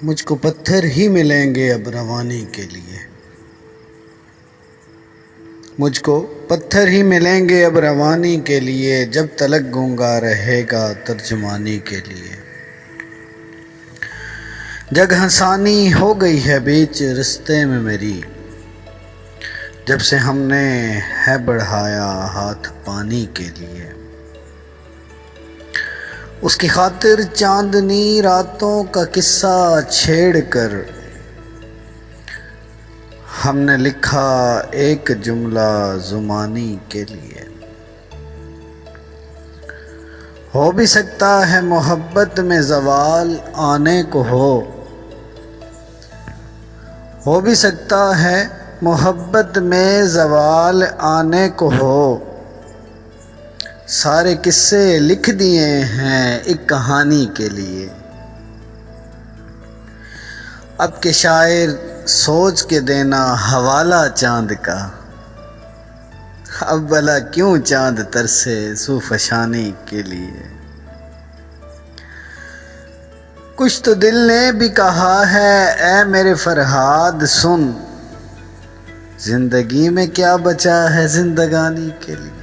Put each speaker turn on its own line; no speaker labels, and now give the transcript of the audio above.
مجھ کو پتھر ہی ملیں گے اب روانی کے لیے، مجھ کو پتھر ہی ملیں گے اب روانی کے لیے، جب تلک گونگا رہے گا ترجمانی کے لیے۔ جگ ہنسانی ہو گئی ہے بیچ رستے میں میری، جب سے ہم نے ہے بڑھایا ہاتھ پانی کے لیے۔ اس کی خاطر چاندنی راتوں کا قصہ چھیڑ کر ہم نے لکھا ایک جملہ زمانی کے لیے۔ ہو بھی سکتا ہے محبت میں زوال آنے کو ہو بھی سکتا ہے محبت میں زوال آنے کو ہو، سارے قصے لکھ دیے ہیں ایک کہانی کے لیے۔ اب کے شاعر سوچ کے دینا حوالہ چاند کا، اب بھلا کیوں چاند ترسے سو فشانی کے لیے۔ کچھ تو دل نے بھی کہا ہے اے میرے فرہاد سن، زندگی میں کیا بچا ہے زندگانی کے لیے۔